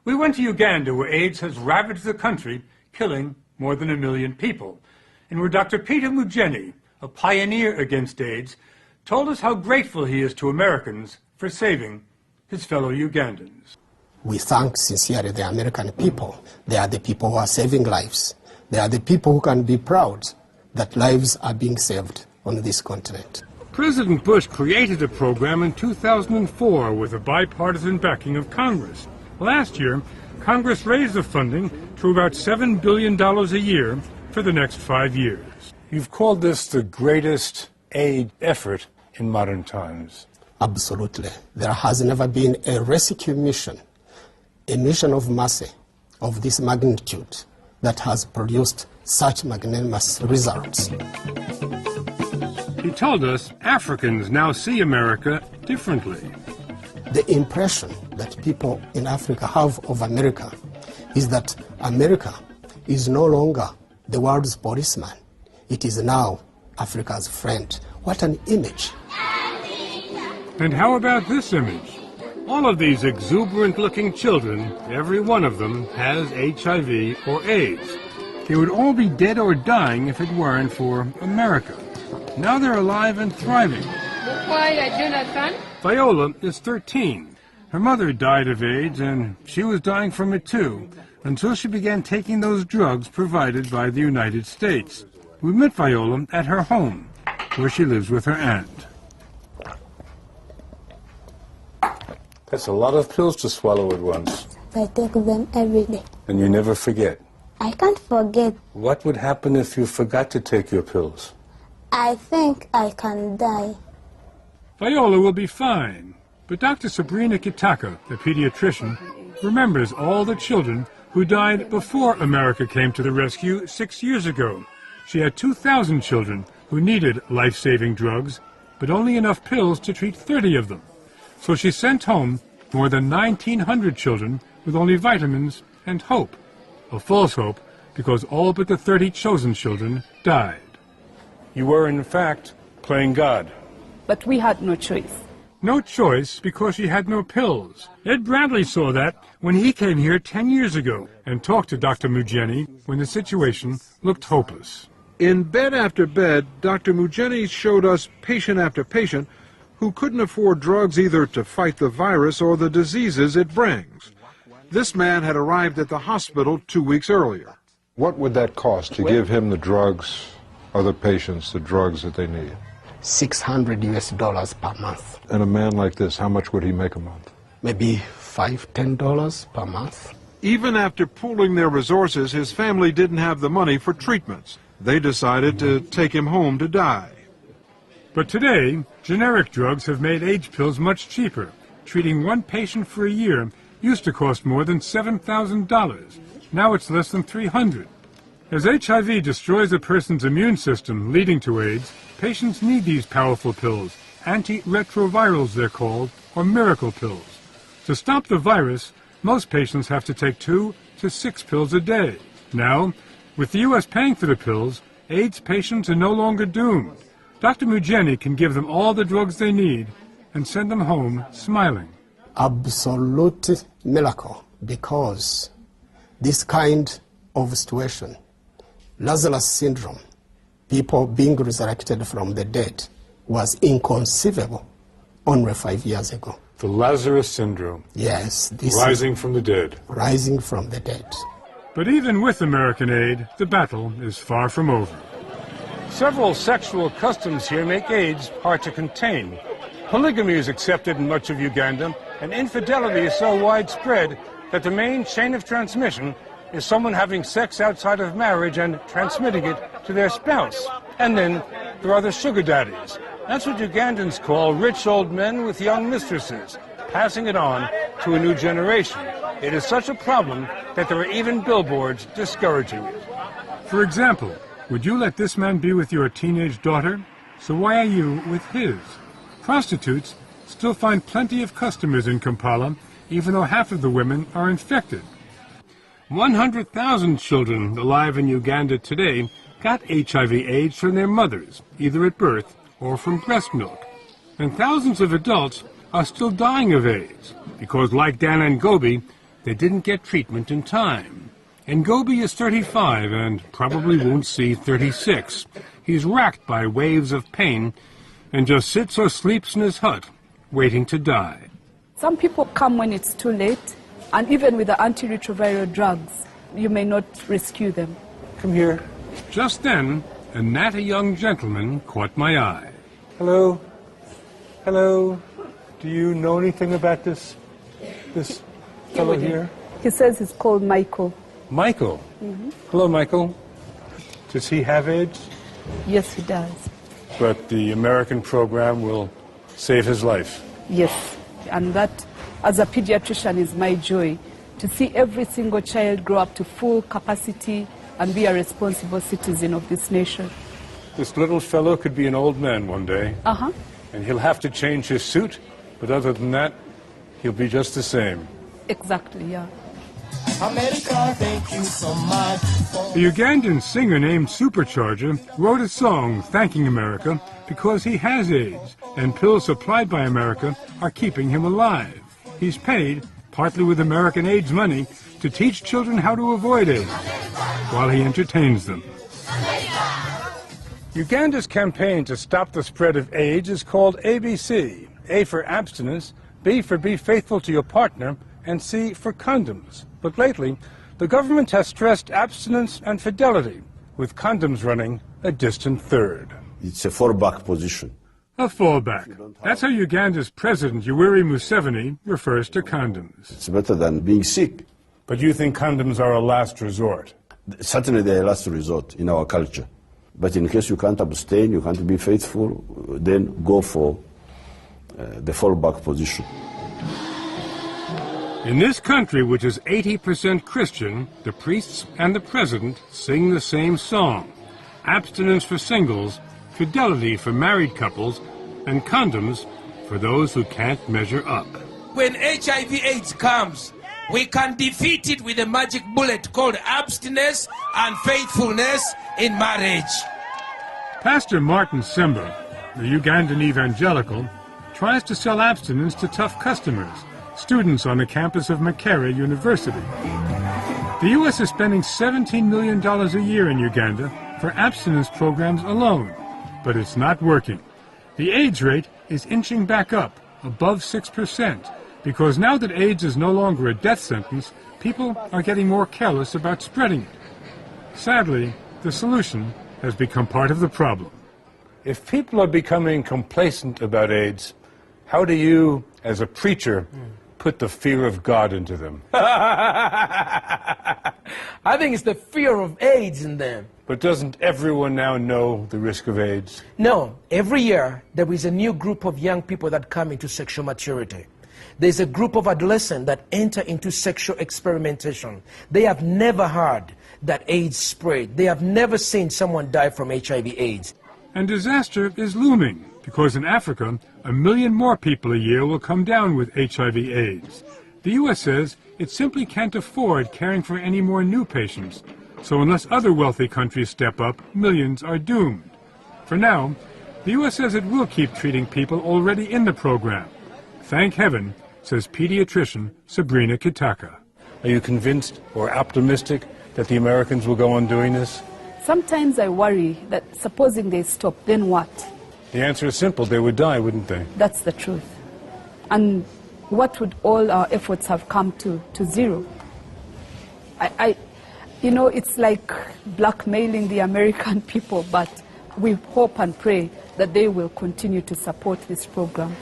We went to Uganda, where AIDS has ravaged the country, killing more than 1 million people, and where Dr. Peter Mugeni, a pioneer against AIDS, told us how grateful he is to Americans for saving his fellow Ugandans. We thank sincerely the American people. They are the people who are saving lives. They are the people who can be proud that lives are being saved on this continent. President Bush created a program in 2004 with the bipartisan backing of Congress. Last year, Congress raised the funding to about $7 billion a year for the next 5 years. You've called this the greatest aid effort in modern times. Absolutely. There has never been a rescue mission, a mission of mercy of this magnitude that has produced such magnanimous results. He told us Africans now see America differently. The impression that people in Africa have of America is that America is no longer the world's policeman. It is now Africa's friend. What an image. And how about this image? All of these exuberant-looking children, every one of them has HIV or AIDS. They would all be dead or dying if it weren't for America. Now they're alive and thriving. Viola is 13. Her mother died of AIDS, and she was dying from it too, until she began taking those drugs provided by the United States. We met Viola at her home, where she lives with her aunt. That's a lot of pills to swallow at once. I take them every day. And you never forget? I can't forget. What would happen if you forgot to take your pills? I think I can die. Viola will be fine, but Dr. Sabrina Kitaka, the pediatrician, remembers all the children who died before America came to the rescue 6 years ago. She had 2,000 children who needed life-saving drugs, but only enough pills to treat 30 of them. So she sent home more than 1,900 children with only vitamins and hope. A false hope, because all but the 30 chosen children died. You were, in fact, playing God. But we had no choice. No choice because she had no pills. Ed Bradley saw that when he came here 10 years ago and talked to Dr. Mugeni when the situation looked hopeless. In bed after bed, Dr. Mugeni showed us patient after patient who couldn't afford drugs either to fight the virus or the diseases it brings. This man had arrived at the hospital 2 weeks earlier. What would that cost to give him the drugs, other patients, the drugs that they need? $600 per month. And a man like this, how much would he make a month? Maybe $5, $10 per month. Even after pooling their resources, his family didn't have the money for treatments. They decided to take him home to die. But today, generic drugs have made AIDS pills much cheaper. Treating one patient for a year used to cost more than $7,000. Now it's less than $300. As HIV destroys a person's immune system, leading to AIDS, patients need these powerful pills, antiretrovirals they're called, or miracle pills. To stop the virus, most patients have to take 2 to 6 pills a day. Now, with the U.S. paying for the pills, AIDS patients are no longer doomed. Dr. Mugeni can give them all the drugs they need and send them home smiling. Absolute miracle, because this kind of situation, Lazarus syndrome, people being resurrected from the dead, was inconceivable only 5 years ago. The Lazarus syndrome. Yes. This rising from the dead. Rising from the dead. But even with American aid, the battle is far from over. Several sexual customs here make AIDS hard to contain. Polygamy is accepted in much of Uganda, and infidelity is so widespread that the main chain of transmission is someone having sex outside of marriage and transmitting it to their spouse. And then there are the sugar daddies. That's what Ugandans call rich old men with young mistresses, passing it on to a new generation. It is such a problem that there are even billboards discouraging it. For example, would you let this man be with your teenage daughter? So why are you with his? Prostitutes still find plenty of customers in Kampala, even though half of the women are infected. 100,000 children alive in Uganda today got HIV/AIDS from their mothers, either at birth or from breast milk. And thousands of adults are still dying of AIDS, because like Dan and Gobi, they didn't get treatment in time. Ngobi is 35 and probably won't see 36. He's racked by waves of pain and just sits or sleeps in his hut, waiting to die. Some people come when it's too late, and even with the antiretroviral drugs, you may not rescue them. Come here. Just then, a natty young gentleman caught my eye. Hello? Hello? Do you know anything about this fellow here? He says he's called Michael. Michael? Hello, Michael. Does he have AIDS? Yes, he does. But the American program will save his life. Yes, and that, as a pediatrician, is my joy, to see every single child grow up to full capacity and be a responsible citizen of this nation. This little fellow could be an old man one day. And he'll have to change his suit, but other than that, he'll be just the same. Exactly, yeah. America, thank you so much. A Ugandan singer named Supercharger wrote a song thanking America because he has AIDS, and pills supplied by America are keeping him alive. He's paid, partly with American AIDS money, to teach children how to avoid AIDS, while he entertains them. Uganda's campaign to stop the spread of AIDS is called ABC. A for abstinence, B for be faithful to your partner, and C for condoms. But lately, the government has stressed abstinence and fidelity, with condoms running a distant third. It's a fallback position. A fallback. That's how Uganda's President Yoweri Museveni refers to condoms. It's better than being sick. But you think condoms are a last resort? Certainly they're a last resort in our culture. But in case you can't abstain, you can't be faithful, then go for the fallback position. In this country, which is 80% Christian, the priests and the president sing the same song. Abstinence for singles, fidelity for married couples, and condoms for those who can't measure up. When HIV/AIDS comes, we can defeat it with a magic bullet called abstinence and faithfulness in marriage. Pastor Martin Simba, the Ugandan evangelical, tries to sell abstinence to tough customers, students on the campus of Makerere University. The U.S. is spending $17 million a year in Uganda for abstinence programs alone, but it's not working. The AIDS rate is inching back up, above 6%, because now that AIDS is no longer a death sentence, people are getting more careless about spreading it. Sadly, the solution has become part of the problem. If people are becoming complacent about AIDS, how do you, as a preacher, put the fear of God into them? I think it's the fear of AIDS in them. But doesn't everyone now know the risk of AIDS? No. Every year, there is a new group of young people that come into sexual maturity. There's a group of adolescents that enter into sexual experimentation. They have never heard that AIDS spread. They have never seen someone die from HIV/AIDS. And disaster is looming, because in Africa, 1 million more people a year will come down with HIV/AIDS. The U.S. says it simply can't afford caring for any more new patients. So unless other wealthy countries step up, millions are doomed. For now, the U.S. says it will keep treating people already in the program. Thank heaven, says pediatrician Sabrina Kitaka. Are you convinced or optimistic that the Americans will go on doing this? Sometimes I worry that supposing they stop, then what? The answer is simple. They would die, wouldn't they? That's the truth. And what would all our efforts have come to zero? You know, it's like blackmailing the American people, but we hope and pray that they will continue to support this program.